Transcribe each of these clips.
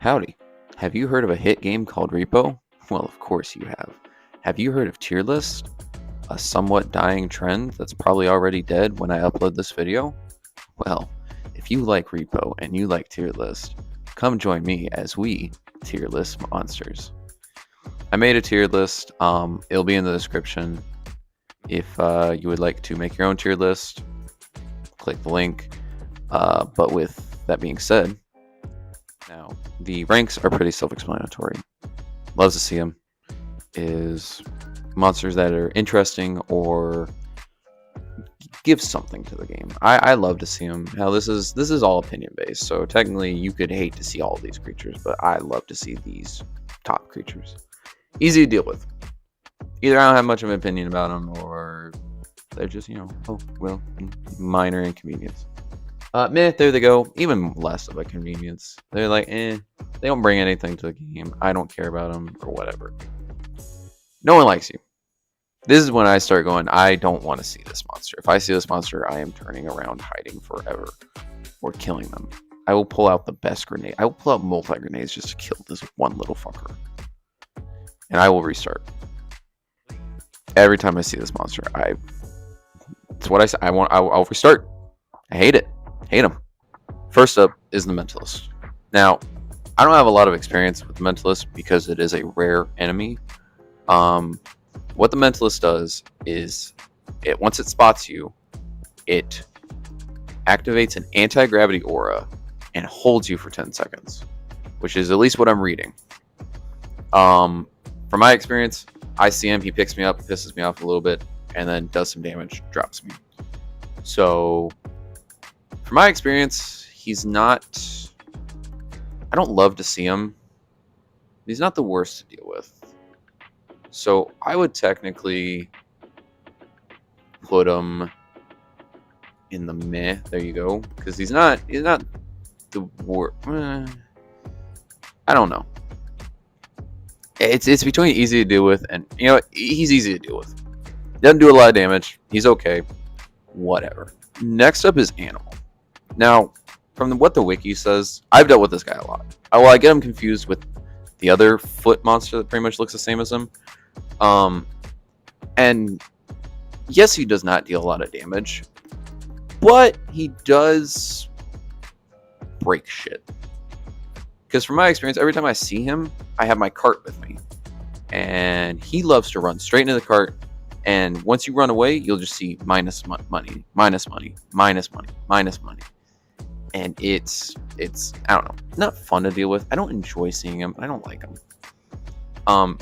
Howdy. Have you heard of a hit game called R.E.P.O? Well, of course you have. Have you heard of tier list? A somewhat dying trend that's probably already dead when I upload this video? Well, if you like R.E.P.O and you like tier list, come join me as we tier list monsters. I made a tier list. It'll be in the description. If you would like to make your own tier list, click the link. But with that being said, now the ranks are pretty self-explanatory. Loves to see them is monsters that are interesting or give something to the game. I love to see them. Now this is all opinion based, so technically you could hate to see all of these creatures, but I love to see these top creatures. Easy to deal with. Either I don't have much of an opinion about them, or they're just, minor inconvenience. There they go. Even less of a convenience. They're like, they don't bring anything to the game. I don't care about them, or whatever. No one likes you. This is when I start going, I don't want to see this monster. If I see this monster, I am turning around, hiding forever, or killing them. I will pull out the best grenade. I will pull out multi-grenades just to kill this one little fucker. And I will restart. Every time I see this monster, it's what I say. I'll restart. I hate it. Hate him. First up is the Mentalist. Now, I don't have a lot of experience with the Mentalist because it is a rare enemy. What the Mentalist does is, once it spots you, it activates an anti-gravity aura and holds you for 10 seconds, which is at least what I'm reading. From my experience, I see him, he picks me up, pisses me off a little bit, and then does some damage, drops me. So, from my experience, he's not... I don't love to see him. He's not the worst to deal with. So, I would technically put him in the meh. There you go. Because he's not the worst. I don't know. It's between easy to deal with and, he's easy to deal with. Doesn't do a lot of damage. He's okay. Whatever. Next up is Animal. Now, from what the wiki says, I've dealt with this guy a lot. I get him confused with the other foot monster that pretty much looks the same as him. And yes, he does not deal a lot of damage, but he does break shit. Because from my experience, every time I see him, I have my cart with me. And he loves to run straight into the cart. And once you run away, you'll just see minus money, minus money, minus money, minus money. And it's I don't know, not fun to deal with. I don't enjoy seeing him. I don't like him.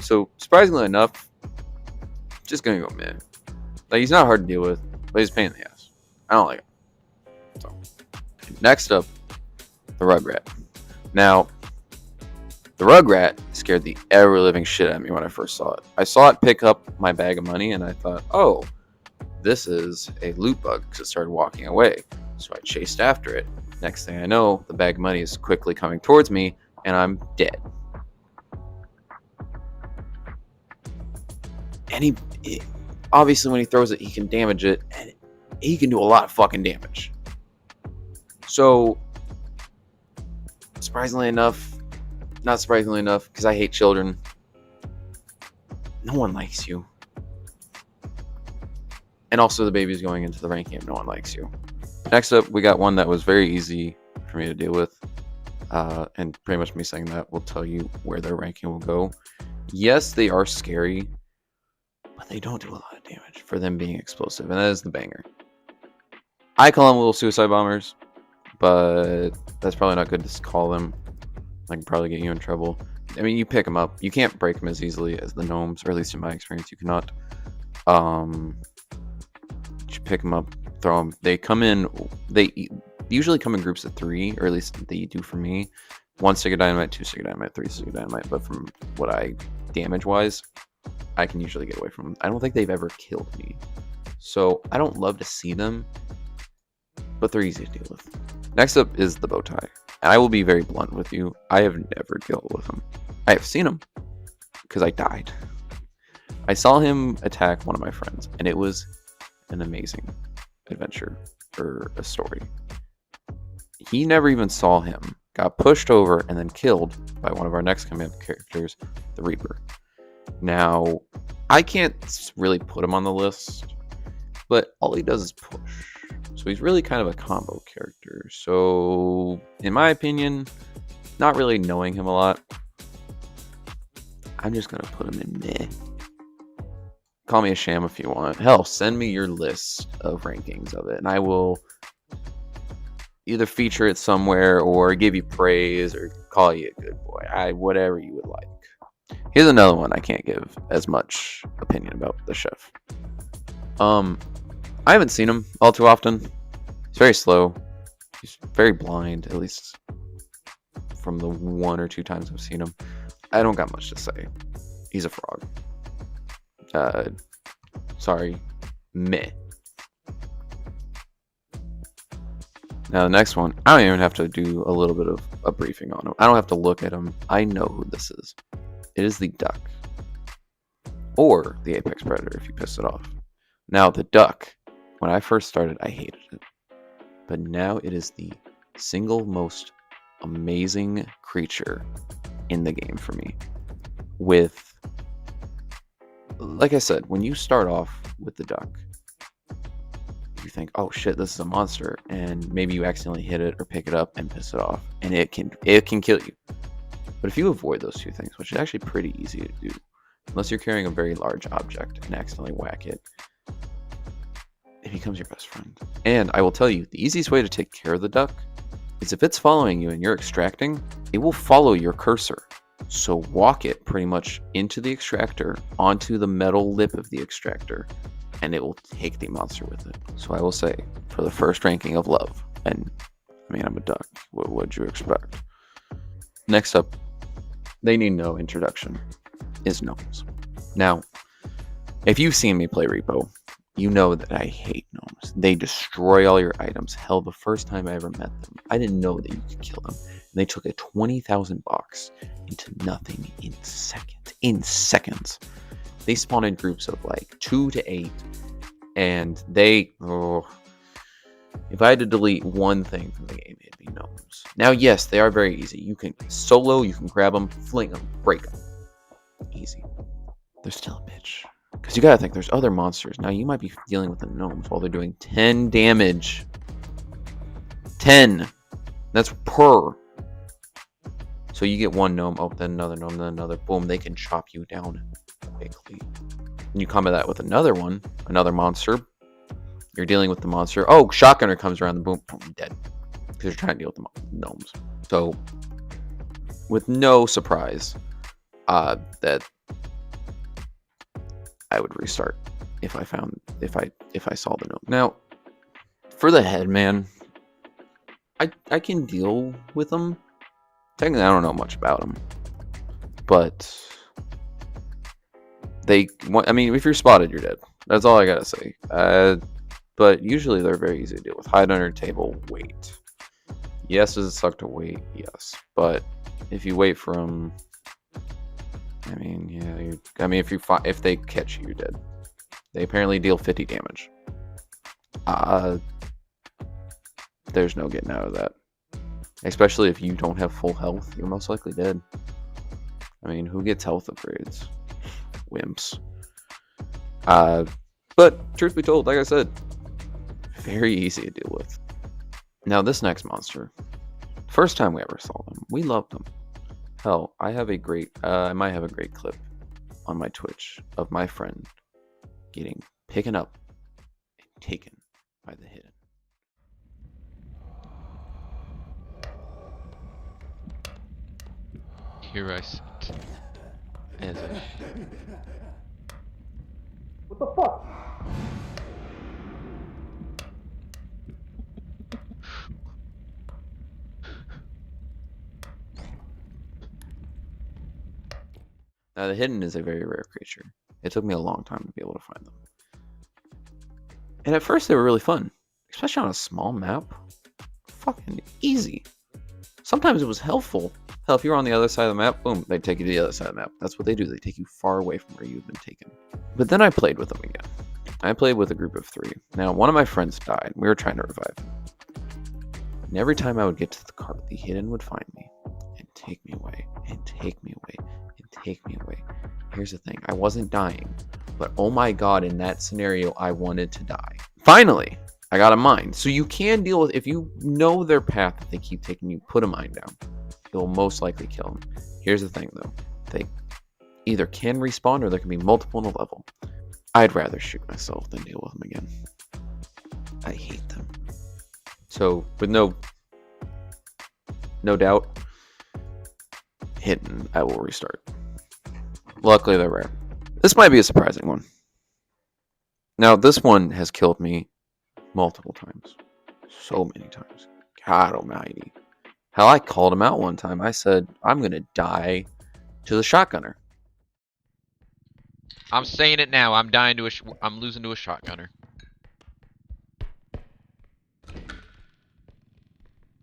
So surprisingly enough, just gonna go mid. Like, he's not hard to deal with, but he's a pain in the ass. I don't like him. So next up, the Rugrat. Now, the Rugrat scared the ever-living shit out of me when I first saw it. I saw it pick up my bag of money, and I thought, oh, this is a loot bug, because it started walking away. So I chased after it. Next thing I know, the bag of money is quickly coming towards me, and I'm dead. And obviously, when he throws it, he can damage it, and he can do a lot of fucking damage. So, not surprisingly enough, because I hate children, no one likes you. And also the baby's going into the rank game, no one likes you. Next up, we got one that was very easy for me to deal with. And pretty much me saying that will tell you where their ranking will go. Yes, they are scary, but they don't do a lot of damage for them being explosive, and that is the banger. I call them little suicide bombers, but that's probably not good to call them. I can probably get you in trouble. I mean, you pick them up. You can't break them as easily as the Gnomes, or at least in my experience, you cannot. You pick them up, throw them. They usually come in groups of 3, or at least they do for me. 1 stick of dynamite, 2 stick of dynamite, 3 stick of dynamite. But from what I damage-wise, I can usually get away from them. I don't think they've ever killed me. So I don't love to see them, but they're easy to deal with. Next up is the Bowtie. And I will be very blunt with you. I have never dealt with him. I have seen him because I died. I saw him attack one of my friends, and it was an amazing adventure or a story. He never even saw him got pushed over and then killed by one of our next command characters, the Reaper. Now, I can't really put him on the list, but all he does is push. So he's really kind of a combo character. So, in my opinion, not really knowing him a lot, I'm just going to put him in meh. Call me a sham if you want. Hell, send me your list of rankings of it, and I will either feature it somewhere or give you praise or call you a good boy. Whatever you would like. Here's another one I can't give as much opinion about, the chef. I haven't seen him all too often. He's very slow. He's very blind, at least from the 1 or 2 times I've seen him. I don't got much to say. He's a frog. Sorry. Meh. Now the next one, I don't even have to do a little bit of a briefing on him. I don't have to look at him. I know who this is. It is the duck. Or the apex predator if you piss it off. Now the duck, when I first started, I hated it. But now it is the single most amazing creature in the game for me. With, like I said, when you start off with the duck, you think, oh shit, this is a monster, and maybe you accidentally hit it or pick it up and piss it off, and it can kill you. But if you avoid those 2 things, which is actually pretty easy to do, unless you're carrying a very large object and accidentally whack it, it becomes your best friend. And I will tell you, the easiest way to take care of the duck is if it's following you and you're extracting, it will follow your cursor. So walk it pretty much into the extractor, onto the metal lip of the extractor, and it will take the monster with it. So I will say, for the first ranking of love, and I mean, I'm a duck, what would you expect? Next up, they need no introduction, is Gnomes. Now, if you've seen me play R.E.P.O, you know that I hate Gnomes. They destroy all your items. Hell, the first time I ever met them, I didn't know that you could kill them. And they took a 20,000 box into nothing in seconds. In seconds. They spawn in groups of like 2 to 8, and if I had to delete one thing from the game, it'd be Gnomes. Now, yes, they are very easy. You can solo, you can grab them, fling them, break them. Easy. They're still a bitch. Because you gotta think, there's other monsters. Now, you might be dealing with the Gnomes while they're doing 10 damage. 10! That's per. So you get one gnome, oh, then another gnome, then another. Boom, they can chop you down quickly. And you combat that with another one, another monster. You're dealing with the monster. Oh, shotgunner comes around, the boom, boom, dead. Because you're trying to deal with the gnomes. So, with no surprise, that I would restart if I saw the gnome. Now, for the Headman, I can deal with them. Technically, I don't know much about them, but I mean, if you're spotted, you're dead. That's all I gotta say. But usually they're very easy to deal with. Hide under table, wait. Yes, does it suck to wait? Yes, but if you wait for them, I mean, yeah. If they catch you, you're dead. They apparently deal 50 damage. There's no getting out of that. Especially if you don't have full health, you're most likely dead. I mean, who gets health upgrades? Wimps. But truth be told, like I said, very easy to deal with. Now, this next monster, first time we ever saw them, we loved them. Hell, I might have a great clip on my Twitch of my friend getting picked up and taken by the hidden. Here I sit as a What the fuck? Now, the hidden is a very rare creature. It took me a long time to be able to find them. And at first they were really fun, especially on a small map. Fucking easy. Sometimes it was helpful. Hell, if you were on the other side of the map, boom, they'd take you to the other side of the map. That's what they do. They take you far away from where you've been taken. But then I played with them again. I played with a group of 3. Now, one of my friends died. We were trying to revive him. And every time I would get to the cart, the hidden would find me and take me away and take me away and take me away. Here's the thing, I wasn't dying, but oh my god, in that scenario, I wanted to die. Finally, I got a mine. So you can deal with, if you know their path that they keep taking you, put a mine down. It will most likely kill them. Here's the thing though, they either can respawn or there can be multiple in a level. I'd rather shoot myself than deal with them again. I hate them. So with no doubt, hidden, I will restart. Luckily they're rare. This might be a surprising one. Now this one has killed me multiple times. So many times. God almighty. Hell, I called him out one time. I said, I'm going to die to the shotgunner. I'm saying it now. I'm dying to I'm losing to a shotgunner.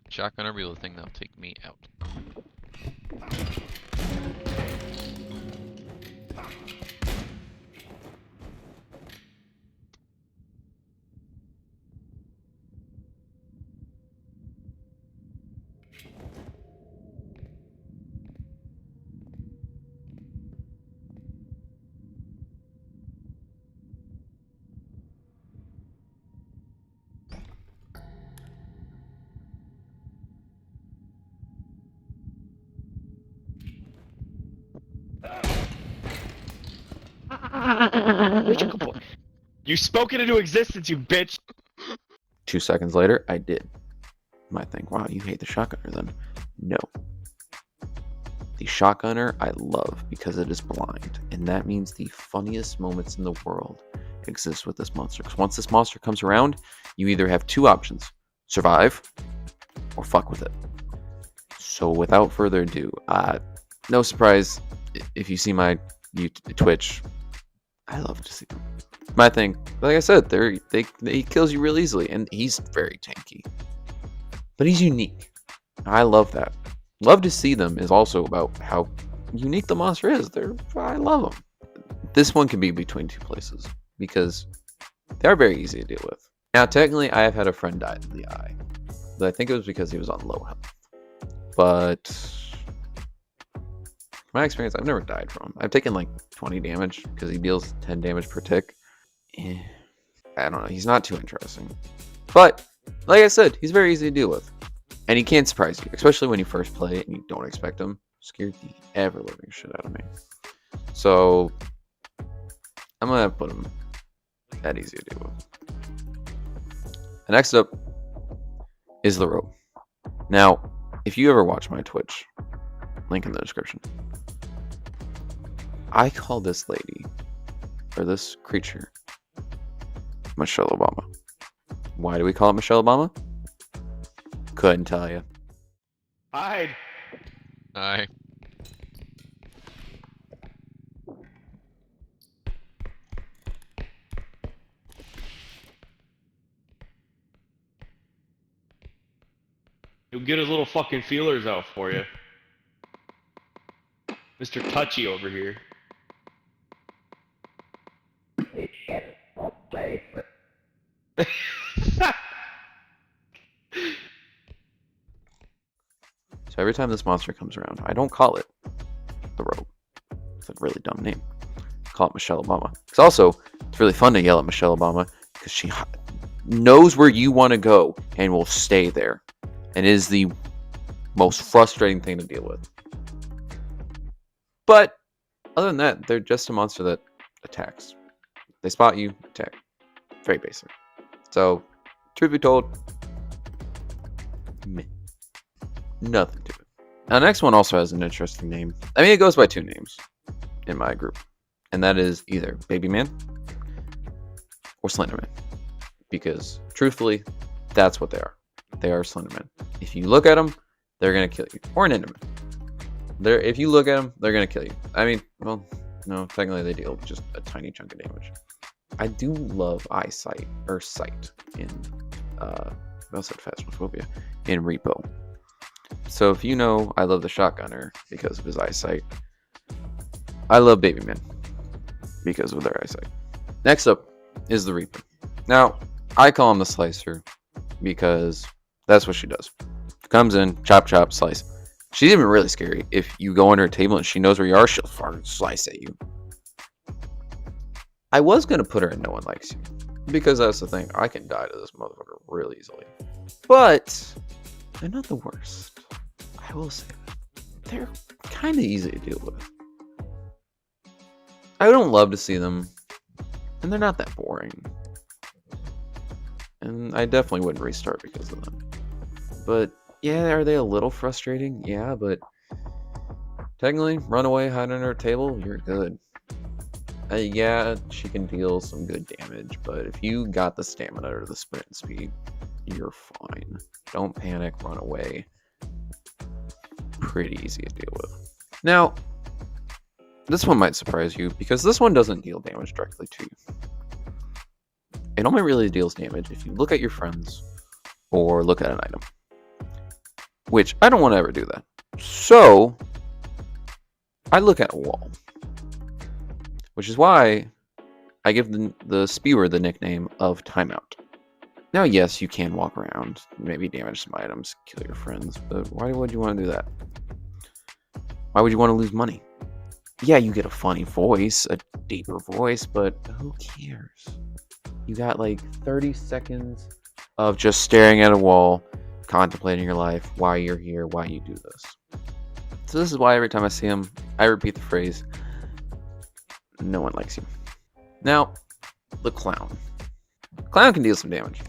Shotgunner will be the thing that'll take me out. You spoke it into existence, you bitch! 2 seconds later, I did. You might think, wow, you hate the shotgunner then. No. The shotgunner I love because it is blind, and that means the funniest moments in the world exist with this monster. Because once this monster comes around, you either have two options: survive or fuck with it. So without further ado, no surprise if you see my Twitch, I love to see them. My thing, like I said, he kills you real easily, and he's very tanky, but he's unique. I love that. Love to see them is also about how unique the monster is. I love them. This one can be between two places because they are very easy to deal with. Now, technically, I have had a friend die in the eye, but I think it was because he was on low health. But from my experience, I've never died from him. I've taken like 20 damage because he deals 10 damage per tick. I don't know. He's not too interesting. But, like I said, he's very easy to deal with. And he can surprise you, especially when you first play it and you don't expect him. Scared the ever-living shit out of me. So, I'm going to put him that easy to deal with. And next up is the rope. Now, if you ever watch my Twitch, link in the description, I call this lady, or this creature, Michelle Obama. Why do we call it Michelle Obama? Couldn't tell you. Hide! Aye. He'll get his little fucking feelers out for you. Mr. Touchy over here. So every time this monster comes around, I don't call it the rope. It's a really dumb name. I call it Michelle Obama. Because also, it's really fun to yell at Michelle Obama because she knows where you want to go and will stay there. And is the most frustrating thing to deal with. But other than that, they're just a monster that attacks. They spot you, attack. Very basic. So, truth be told, meh. Nothing to it. Now, the next one also has an interesting name. I mean, it goes by two names in my group. And that is either Baby Man or Slenderman. Because, truthfully, that's what they are. They are Slenderman. If you look at them, they're going to kill you. Or an Enderman. If you look at them, they're going to kill you. I mean, well, no, technically they deal just a tiny chunk of damage. I do love sight in, I said Phasmophobia, in R.E.P.O. So if you know, I love the shotgunner because of his eyesight. I love Baby Man because of their eyesight. Next up is the Reaper. Now, I call him the Slicer because That's what she does. Comes in, chop, chop, slice. She's even really scary. If you go under a table and she knows where you are, she'll fucking slice at you. I was going to put her in No One Likes You. Because that's the thing. I can die to this motherfucker really easily. But they're not the worst. I will say that. They're kind of easy to deal with. I don't love to see them. And they're not that boring. And I definitely wouldn't restart because of them. But yeah, are they a little frustrating? Yeah, but technically, run away, hide under a table, you're good. Yeah, she can deal some good damage, but if you got the stamina or the sprint speed, you're fine. Don't panic, run away. Pretty easy to deal with. Now, this one might surprise you, because this one doesn't deal damage directly to you. It only really deals damage if you look at your friends or look at an item. Which, I don't want to ever do that. So, I look at a wall. Which is why I give the spewer the nickname of Timeout. Now, yes, you can walk around, maybe damage some items, kill your friends, but why would you want to do that? Why would you want to lose money? Yeah, you get a funny voice, a deeper voice, but who cares? You got like 30 seconds of just staring at a wall, contemplating your life, why you're here, why you do this. So this is why every time I see him, I repeat the phrase, no one likes you. Now, the clown. Clown can deal some damage.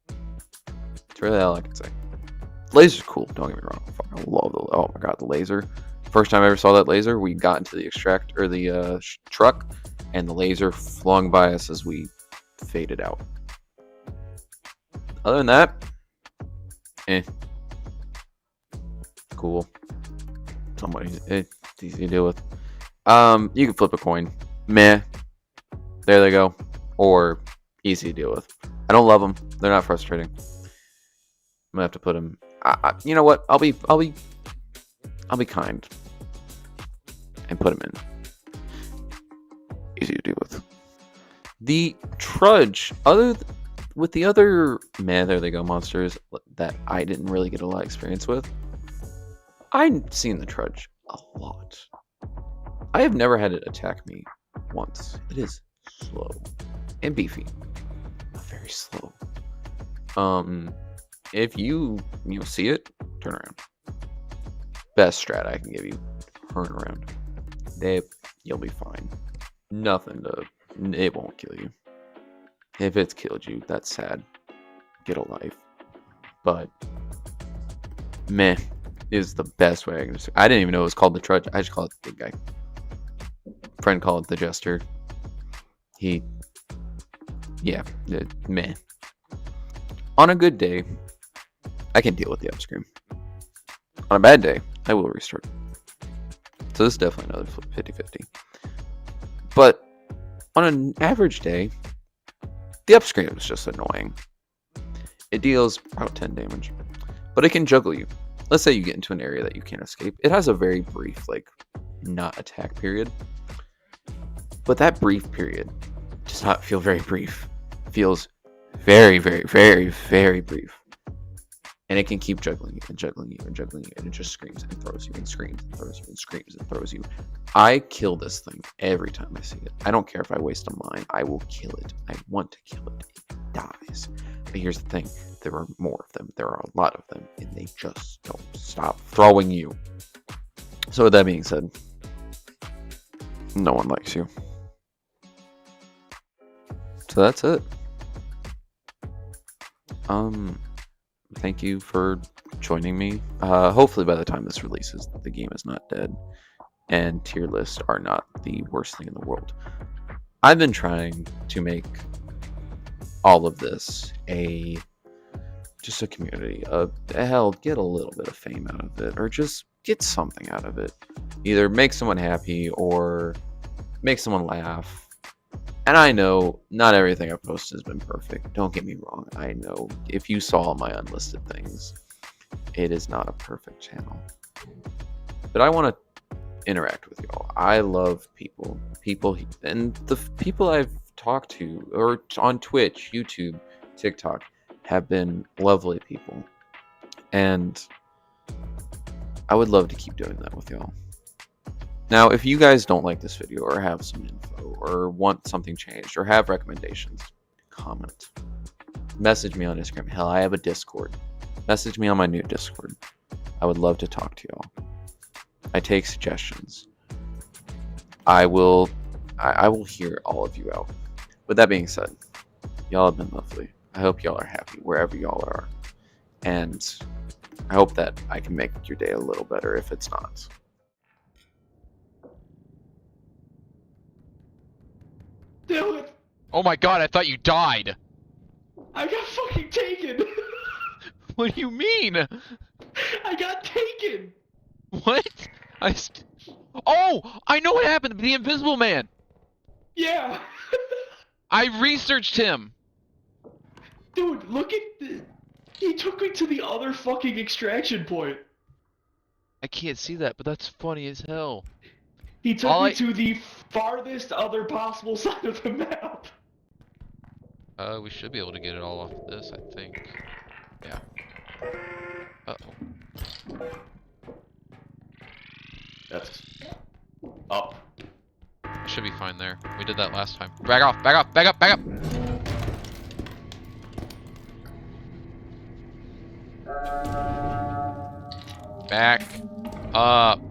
That's really all I can say. Laser's cool, don't get me wrong. I love the, oh my god, the laser. First time I ever saw that laser, we got into the extract, or the truck, and the laser flung by us as we faded out. Other than that, cool. It's easy to deal with. You can flip a coin. Meh. There they go. Or easy to deal with. I don't love them. They're not frustrating. I'm gonna have to put them. You know what? I'll be kind and put them in. Easy to deal with. The Trudge, with the other there they go monsters that I didn't really get a lot of experience with. I've seen the Trudge a lot. I have never had it attack me once. It is slow and beefy, very slow. If you see it, turn around. Best strat I can give you, turn around. You'll be fine. It won't kill you. If it's killed you, that's sad. Get a life. But meh is the best way I can describe. I didn't even know it was called the Trudge. I just call it the big guy. Friend called it the Jester. Meh. On a good day, I can deal with the Upscream. On a bad day, I will restart. So this is definitely another 50-50. But on an average day, the Upscream is just annoying. It deals about 10 damage, but it can juggle you. Let's say you get into an area that you can't escape. It has a very brief, not attack period. But that brief period does not feel very brief. It feels very, very, very, very brief. And it can keep juggling you and juggling you and juggling you, and it just screams and throws you and screams and throws you and screams and throws you. I kill this thing every time I see it. I don't care if I waste a mine. I will kill it. I want to kill it. It dies. But here's the thing. There are more of them. There are a lot of them. And they just don't stop throwing you. So with that being said, no one likes you. So that's it. Thank you for joining me. Hopefully by the time this releases, the game is not dead, and tier lists are not the worst thing in the world. I've been trying to make all of this just a community. Hell, get a little bit of fame out of it, or just get something out of it. Either make someone happy or make someone laugh. And I know not everything I've posted has been perfect. Don't get me wrong. I know if you saw my unlisted things, it is not a perfect channel. But I want to interact with y'all. I love people. And the people I've talked to, or on Twitch, YouTube, TikTok, have been lovely people. And I would love to keep doing that with y'all. Now, if you guys don't like this video or have some info or want something changed or have recommendations, comment. Message me on Instagram. Hell, I have a Discord. Message me on my new Discord. I would love to talk to y'all. I take suggestions. I will hear all of you out. With that being said, y'all have been lovely. I hope y'all are happy wherever y'all are. And I hope that I can make your day a little better if it's not. Damn it! Oh my god, I thought you died! I got fucking taken! What do you mean? I got taken! What? Oh! I know what happened! The Invisible Man! Yeah! I researched him! Dude, look at the... He took me to the other fucking extraction point. I can't see that, but that's funny as hell. He took me to the farthest other possible side of the map. We should be able to get it all off of this, I think. Yeah. Uh-oh. That's... up. Should be fine there. We did that last time. Back off! Back off! Back up! Back up! Back up.